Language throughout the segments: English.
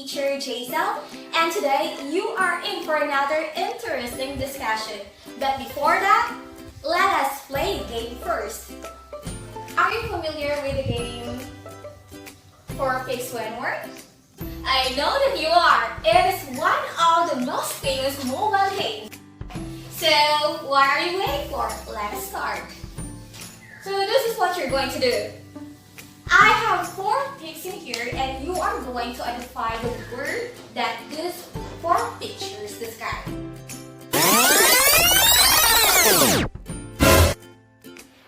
teacher Jaisel, and today you are in for another interesting discussion. But before that, let us play a game first. Are you familiar with the game for fixed when word? I know that you are. It is one of the most famous mobile games. So what are you waiting for? Let's start. So this is what you're going to do. I have 4 pics in here and you are going to identify the word that these 4 pictures describe.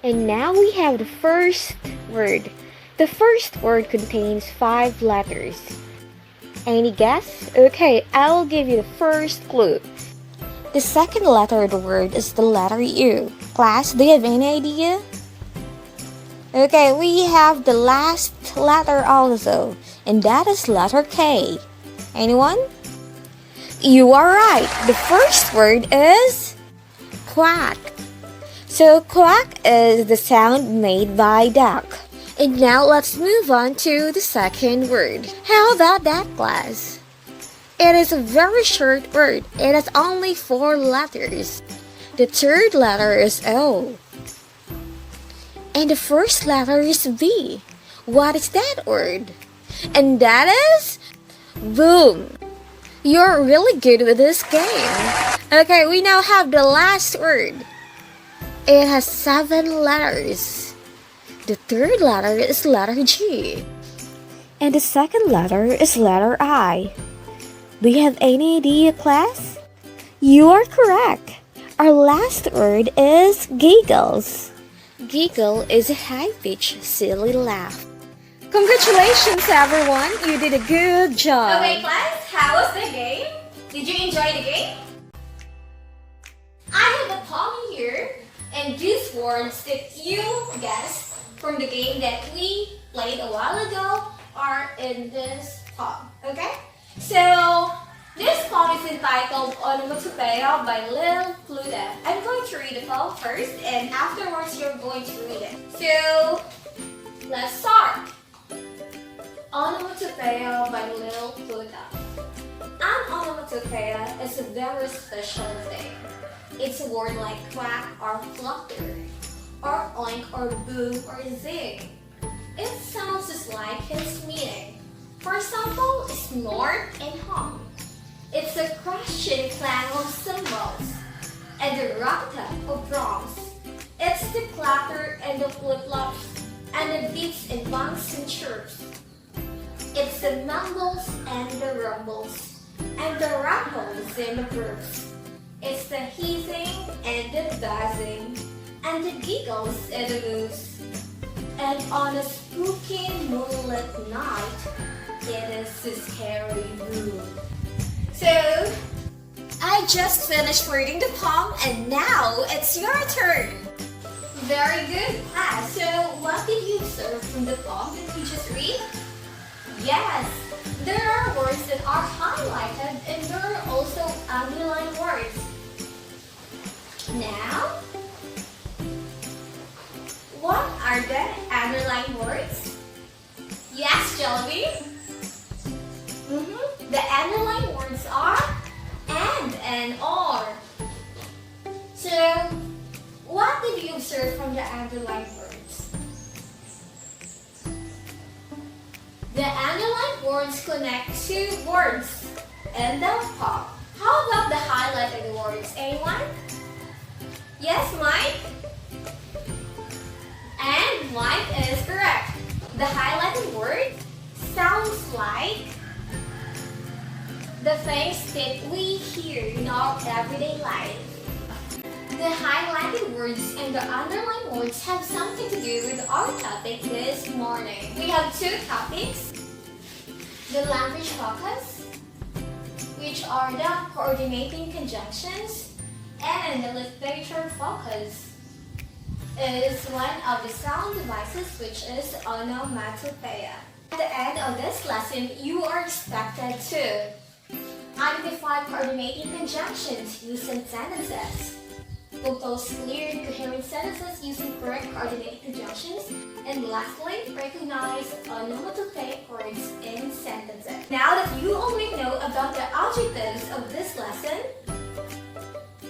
And now we have the first word. The first word contains 5 letters. Any guess? Okay, I will give you the first clue. The second letter of the word is the letter U. Class, do you have any idea? Okay, we have the last letter also, and that is letter K. Anyone? You are right. The first word is quack. So quack is the sound made by duck. And now let's move on to the second word. How about that, class? It is a very short word. It has only 4 letters. The third letter is O. And the first letter is B. What is that word? And that is boom. You're really good with this game. Okay, we now have the last word. It has 7 letters. The third letter is letter G. And the second letter is letter I. Do you have any idea, class? You are correct. Our last word is giggles. Giggle is a high-pitched, silly laugh. Congratulations, everyone! You did a good job. Okay, class, how was the game? Did you enjoy the game? I have the poem here, and these words that you guessed from the game that we played a while ago are in this poem. Okay? So, this poem is entitled Onomatopoeia by Lil Pluta. I'm going to read the poem first, and afterwards you're going to read it. So, let's start. Onomatopoeia by Lil Pluta. An onomatopoeia is a very special thing. It's a word like quack or flutter, or oink or boo or zig. It sounds just like its meaning. For example, snort and hum. It's a crashing clang of cymbals and the rat-tat of drums. It's the clatter and the flip-flops and the beats and bangs and chirps. It's the mumbles and the rumbles and the rattles and the burps. It's the hissing and the buzzing and the giggles and the moves. And on a spooky moonlit night, it is a scary moon. So, I just finished reading the poem and now it's your turn. Very good, class. So, what did you observe from the poem that you just read? Yes, there are words that are highlighted and there are also underlined words. Now, what are the underlined words? Yes, Shelby? The underlined words are and or. So, what did you observe from the underlined words? The underlined words connect 2 words in the poem. How about the highlighted words? Anyone? Yes, Mike? And Mike is correct. The highlighted word sounds like the things that we hear in our everyday life. The highlighted words and the underlined words have something to do with our topic this morning. We have 2 topics. The language focus, which are the coordinating conjunctions, and the literature focus is one of the sound devices, which is onomatopoeia. At the end of this lesson, you are expected to identify coordinating conjunctions used in sentences. Compose clear and coherent sentences using correct coordinated conjunctions. And lastly, recognize onomatopoeic words in sentences. Now that you already know about the objectives of this lesson,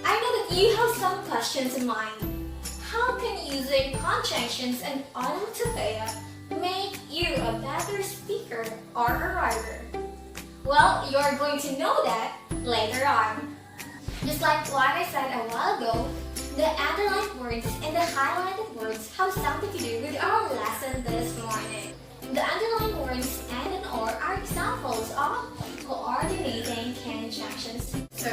I know that you have some questions in mind. How can using conjunctions and onomatopoeia make you a better speaker or a writer? Well, you're going to know that later on. Just like what I said a while ago, the underlined words and the highlighted words have something to do with our lesson this morning. The underlined words and an or are examples of coordinating conjunctions. So,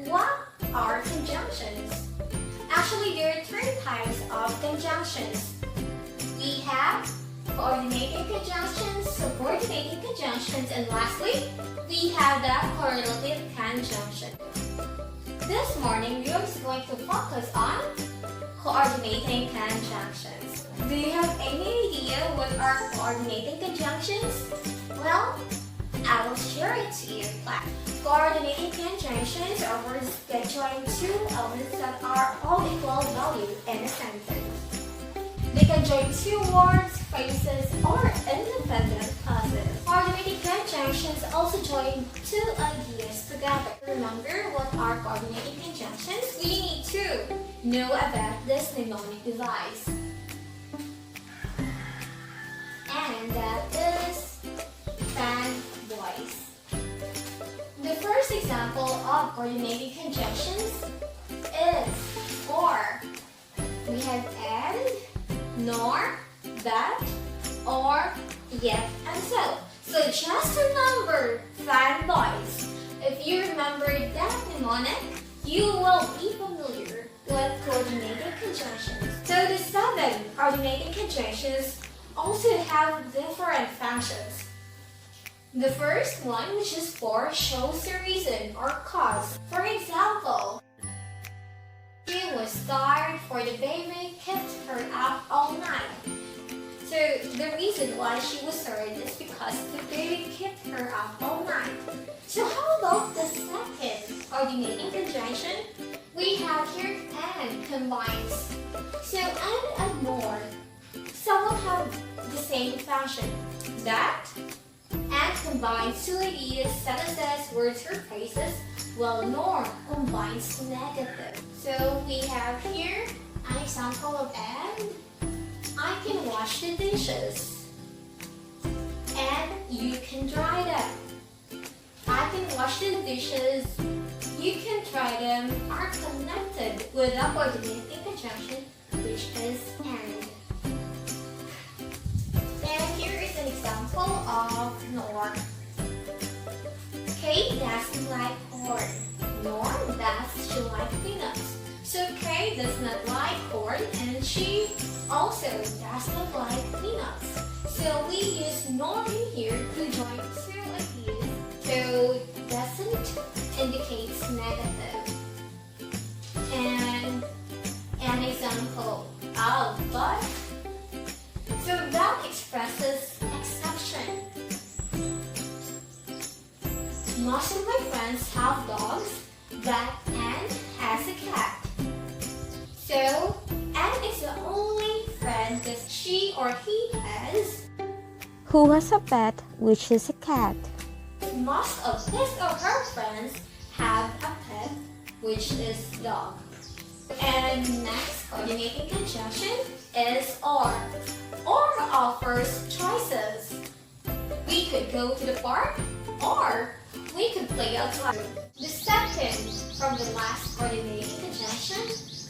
what are conjunctions? Actually, there are three types of conjunctions. We have coordinating conjunctions, subordinating conjunctions, and lastly, we have the correlative conjunction. This morning, we are just going to focus on coordinating conjunctions. Do you have any idea what are coordinating conjunctions? Well, I will share it to you. Coordinating conjunctions are words that join two elements that are all equal value in a sentence. They can join two words, phrases, or independent clauses. Coordinating conjunctions also join two ideas together. Remember what are coordinating conjunctions? We need to know about this mnemonic device. And that is fan voice. The first example of coordinating conjunctions is for. We have and, nor, that, or, yet, and so. So just remember fan voice. If you remember that mnemonic, you will be familiar with coordinating conjunctions. So the 7 coordinating conjunctions also have different functions. The first one, which is for, shows the reason or cause. For example, she was tired for the baby kept her up all night. So the reason why she was tired is because the baby kept her up all night. So how about the second coordinating conjunction? We have here and combines. So and more. Some will have the same function. That and combines two ideas, sentences, words, or phrases, while nor combines negative. So we have here an example of and. I can wash the dishes. And you can dry them. I can wash the dishes. You can dry them are connected with a coordinating conjunction, which is and. And here is an example of nor. Kate doesn't like corn, nor does she like peanuts. So Kate does not like corn and she also does not like peanuts. So we use nor in here to join two ideas. So doesn't indicates negative. And an example of but. So that expresses exception. Most of my friends have dogs, but Anne has a cat. So Anne is the only friend that she or he has Who has a pet, which is a cat. Most of his or her friends have a pet, which is dog. And next coordinating conjunction is or. Or offers choices. We could go to the park or we could play outside. The second from the last coordinating conjunction,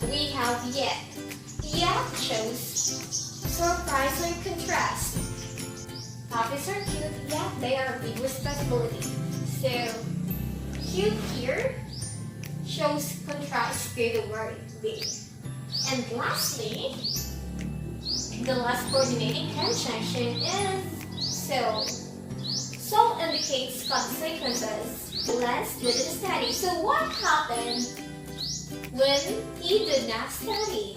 we have yet. Yet shows surprise or contrast. Puppies are cute, yet they are a big responsibility. So, cute here shows contrast to the word big. And lastly, the last coordinating conjunction is so. So indicates consequences. Let's do the study. So what happened when he did not study?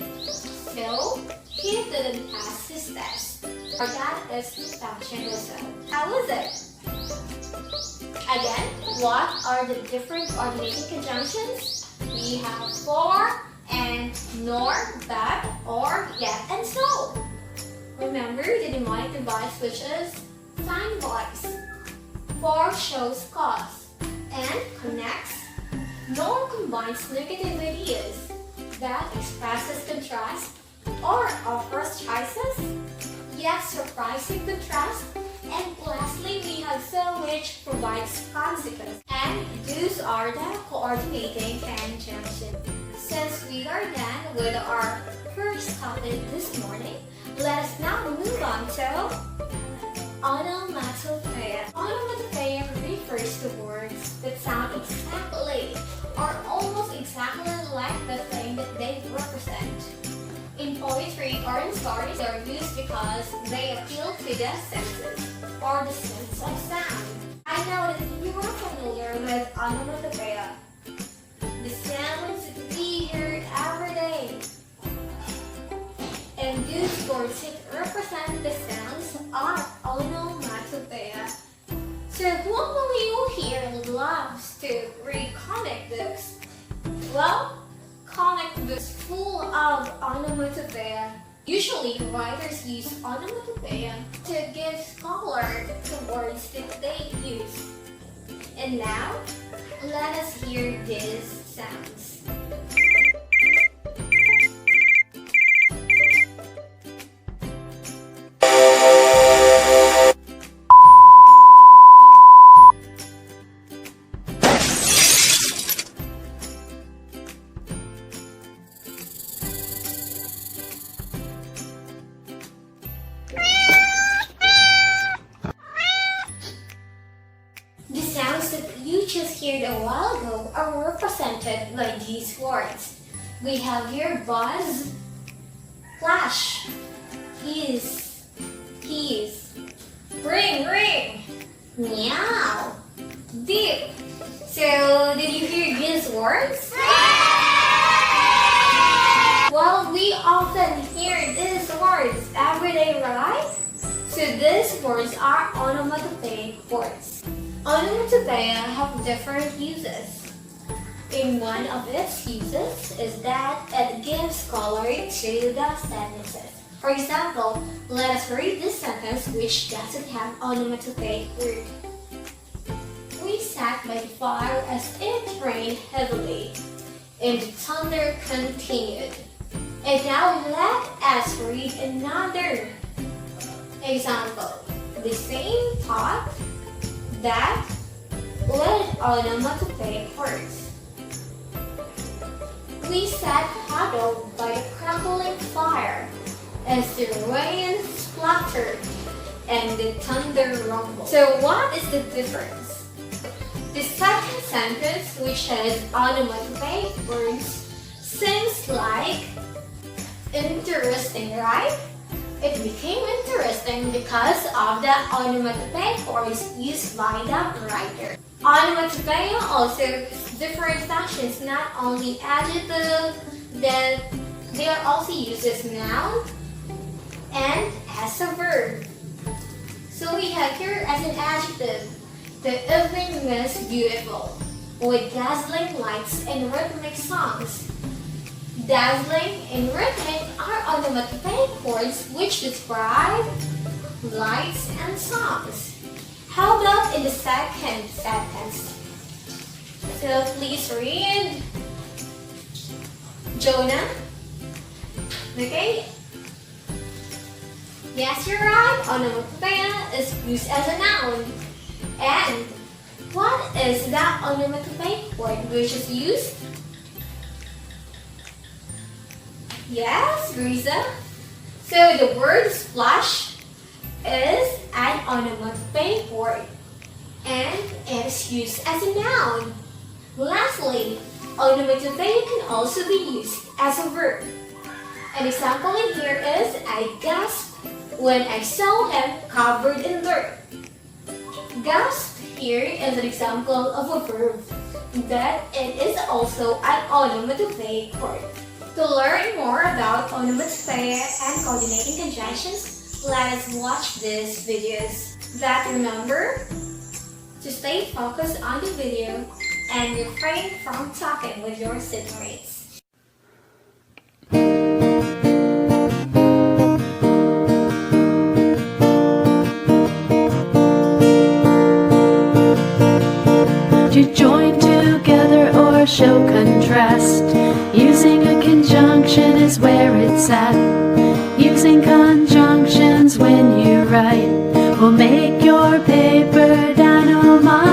So he didn't pass his test. Or that is the function result. How was it? Again, what are the different coordinating conjunctions? We have for and nor, but, or, yet, and so. Remember the mnemonic device which is sign voice. For shows cause and connects, nor combines negative ideas, that expresses contrast or offers choices, yet surprising contrast, and lastly we have so which provides consequence. And those are the coordinating conjunctions. Since we are done with our first topic this morning, let us now move on to onomatopoeia. Onomatopoeia refers to words that sound exactly or almost exactly like the thing that they represent. In poetry or in stories, they are used because they appeal to the senses or the sense of sound. I know that you are familiar with onomatopoeia, the sounds that we hear every day. And these words that represent the sounds are onomatopoeia. So who among you here loves to read comic books? Well, comic books full of onomatopoeia. Usually, writers use onomatopoeia to give color to words that they use. And now, let us hear these sounds. The sounds that you just heard a while ago are represented by these words. We have here buzz, flash, hiss, ring, meow, beep. So, did you hear these words? Well, we often hear these words every day, right? So these words are onomatopoeic words. Onomatopoeia have different uses. In one of its uses is that it gives color to the sentences. For example, let us read this sentence which doesn't have onomatopoeic word. We sat by the fire as it rained heavily, and the thunder continued. And now let us read another example. The same thought that with onomatopoeic words. We sat huddled by the crackling fire as the rain splattered and the thunder rumbled. So what is the difference? The second sentence, which has onomatopoeic words, seems like interesting, right? It became interesting because of the onomatopoeic words used by the writer. Onomatopoeia also different functions, not only adjective, then they are also used as noun and as a verb. So we have here as an adjective, the evening was beautiful, with dazzling lights and rhythmic songs. Dazzling and rhythmic are onomatopoeic words which describe lights and songs. How about in the second sentence? So please read. Jonah. Okay? Yes, you're right. Onomatopoeia is used as a noun. And what is that onomatopoeic word which is used? Yes, Risa. So the word splash is an onomatopoeic word and it is used as a noun. Lastly, onomatopoeia can also be used as a verb. An example in here is I gasped when I saw him covered in dirt. Gasp here is an example of a verb, but it is also an onomatopoeic word. To learn more about onomatopoeia and coordinating conjunctions, let us watch these videos. But remember to stay focused on the video and refrain from talking with your seatmates. show contrast. Using a conjunction is where it's at. Using conjunctions when you write will make your paper dynamite.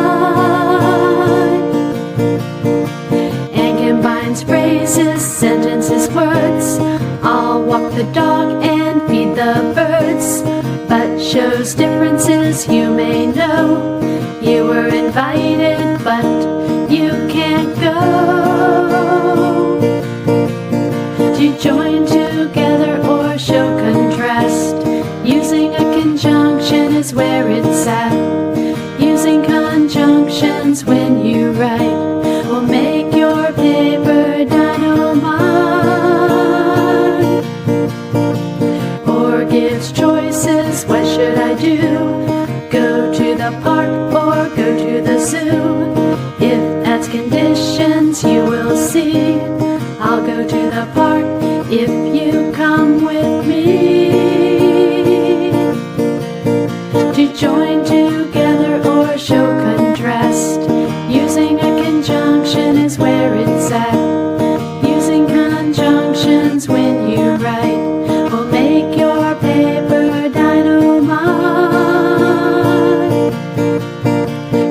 And combines phrases, sentences, words. I'll walk the dog and feed the birds. But shows differences you may know. You were invited, but you can't go. To join together or show contrast. Using a conjunction is where it's at. Using conjunctions when you write will make your paper dynamite. Or gives choices, what should I do? Go to the park or go to the zoo? If that's conditions you will see. I'll go to the park if you come with me. To join together or show contrast. Using a conjunction is where it's at. Using conjunctions when you write will make your paper dynamite.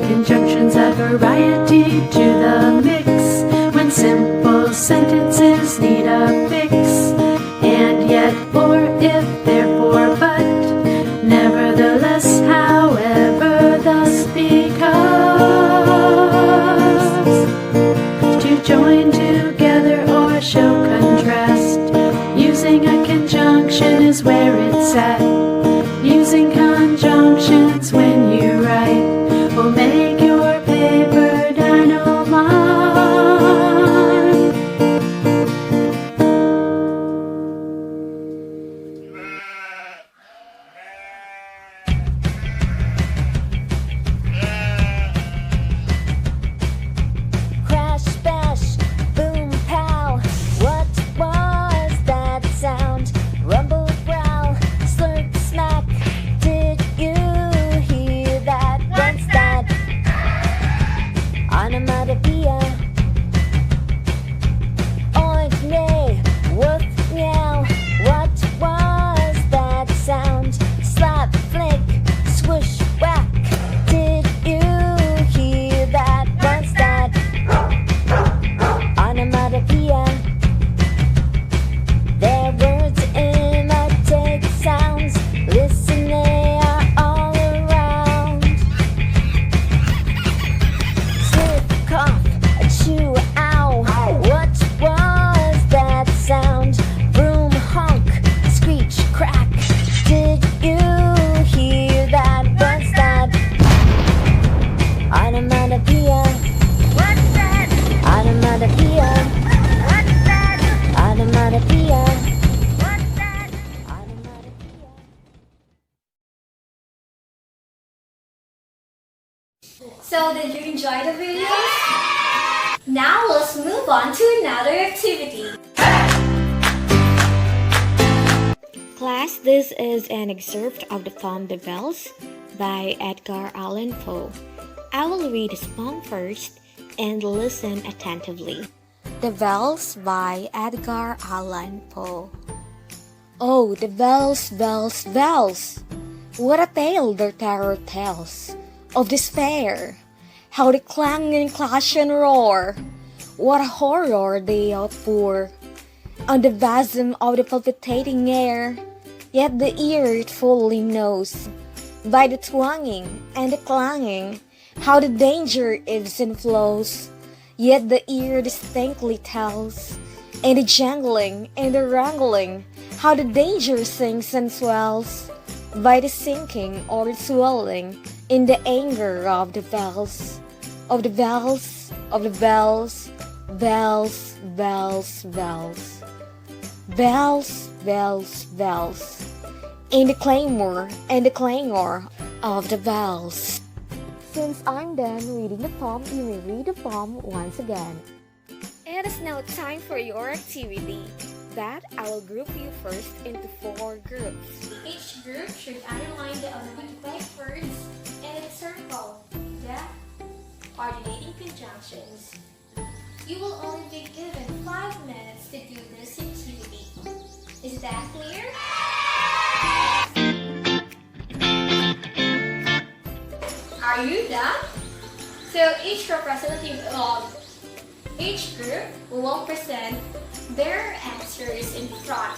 Conjunctions add variety to the mix when simple sentences need a fix. And yet, or, if, therefore, but, nevertheless, however, thus, because. To join together or show contrast. Using a conjunction is where it's at. Using conjunctions when you write will make your paper dynamite. Crash, bash, boom, pow. What was that sound? Rumble, growl, slurp, smack. Did you hear that? What's that? Onomatopoeia. Oink, neigh, woof, meow. What was that sound? Slap, flick, swoosh, whack. Did you hear that? What's that? Onomatopoeia. Their words imitate sounds. Listen, they are all around. Sniff, cough, chew, ow. What was that sound? Broom, honk, screech, crack. Did you hear that? What's that? Onomatopoeia. What's that? Onomatopoeia. What's that? Onomatopoeia. What's that? Onomatopoeia. So did you enjoy the videos? Now let's move on to another activity. Class, this is an excerpt of the poem The Bells by Edgar Allan Poe. I will read this poem first and listen attentively. The Bells by Edgar Allan Poe. Oh, the bells, bells, bells! What a tale their terror tells of despair! How they clang and clash and roar! What a horror they outpour on the bosom of the palpitating air! Yet the ear it fully knows, by the twanging and the clanging, how the danger ebbs and flows. Yet the ear distinctly tells, in the jangling and the wrangling, how the danger sinks and swells, by the sinking or the swelling, in the anger of the bells, of the bells, of the bells, bells, bells, bells, bells, bells, bells, in the clamor and the clangor of the bells. Since I'm done reading the poem, you may read the poem once again. It is now time for your activity. That I will group you first into 4 groups. Each group should underline the alphabetic words and circle the coordinating conjunctions. You will only be given 5 minutes to do this activity. Is that clear? Are you done? So each representative of each group will present their answers in front.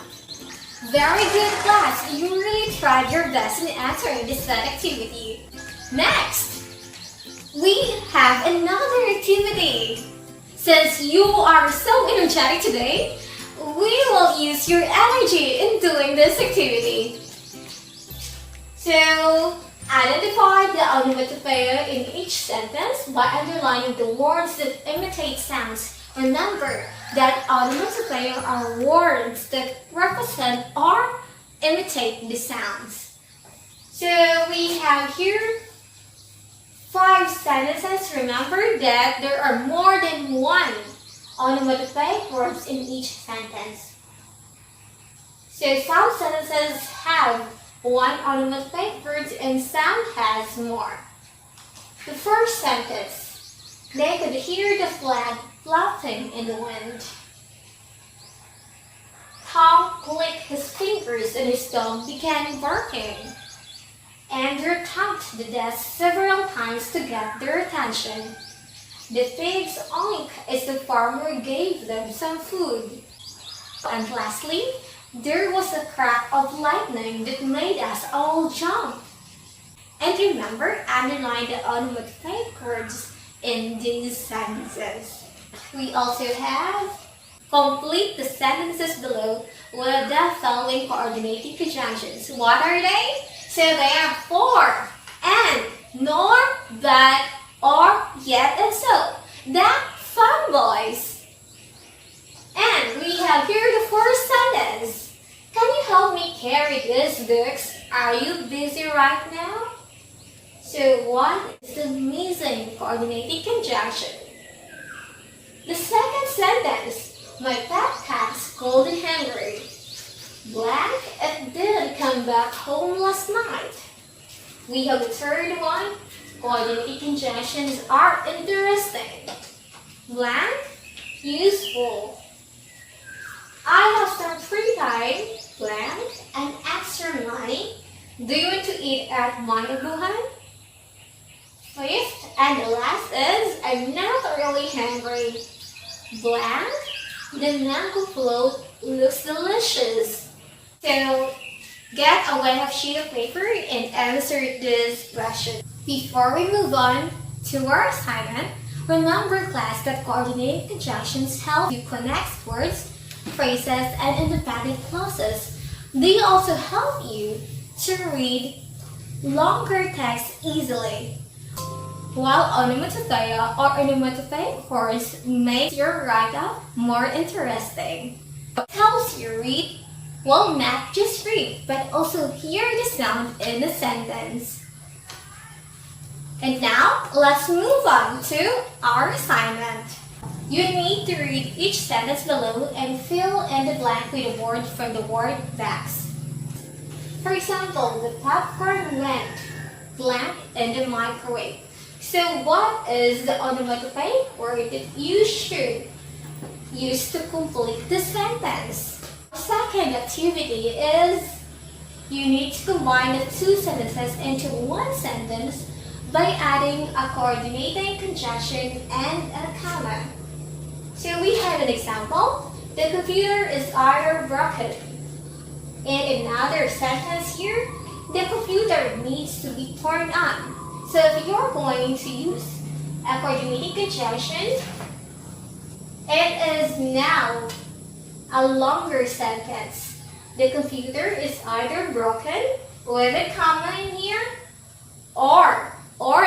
Very good, class. You really tried your best in answering this fun activity. Next, we have another activity. Since you are so energetic today, we will use your energy in doing this activity. So, identify the onomatopoeia in each sentence by underlining the words that imitate sounds. Remember that onomatopoeia are words that represent or imitate the sounds. So we have here 5 sentences. Remember that there are more than one onomatopoeic words in each sentence. So some sentences have one onomatopoeic word and some has more. The first sentence, they could hear the flag flapping in the wind. Tom clicked his fingers and his dog began barking. Andrew tapped the desk several times to get their attention. The pigs oink as the farmer gave them some food. And lastly, there was a crack of lightning that made us all jump. And remember, underline the onomatopoeic words in these sentences. We also have complete the sentences below with the following coordinating conjunctions. What are they? So they are for, and, nor, but, or, yet, and so. That fun, boys. And we have here the first sentence. Can you help me carry these books? Are you busy right now? So what is the missing coordinating conjunction? The second sentence. My pet cat's cold and hungry. Blank, it didn't come back home last night. We have the third one. Coordinating conjunctions are interesting. Blank, useful. I have some free time, blank, and extra money. Do you want to eat at Manabuhan? Fifth and the last is, I'm not really hungry. Blank, the mango float looks delicious. So, get a wet sheet of paper and answer this question. Before we move on to our assignment, remember, class, that coordinating conjunctions help you connect words, phrases, and independent clauses. They also help you to read longer text easily. While onomatopoeia or onomatopoeic words make your write-up more interesting. It helps you read, well, not just read, but also hear the sound in the sentence. And now, let's move on to our assignment. You need to read each sentence below and fill in the blank with a word from the word box. For example, the popcorn went blank in the microwave. So what is the onomatopoeic word that you should use to complete the sentence? The second activity is you need to combine the two sentences into one sentence by adding a coordinating conjunction and a comma. So we have an example. The computer is either broken. In another sentence here, the computer needs to be turned on. So if you're going to use a coordinating conjunction, it is now a longer sentence. The computer is either broken with a comma in here, or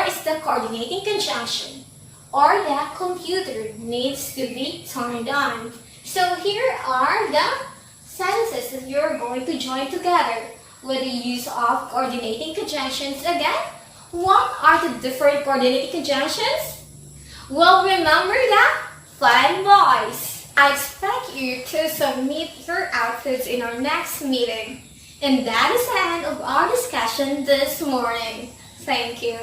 is the coordinating conjunction, or the computer needs to be turned on. So here are the sentences that you're going to join together with the use of coordinating conjunctions again. What are the different coordinating conjunctions? Well, remember that, fun, boys. I expect you to submit your outputs in our next meeting. And that is the end of our discussion this morning. Thank you.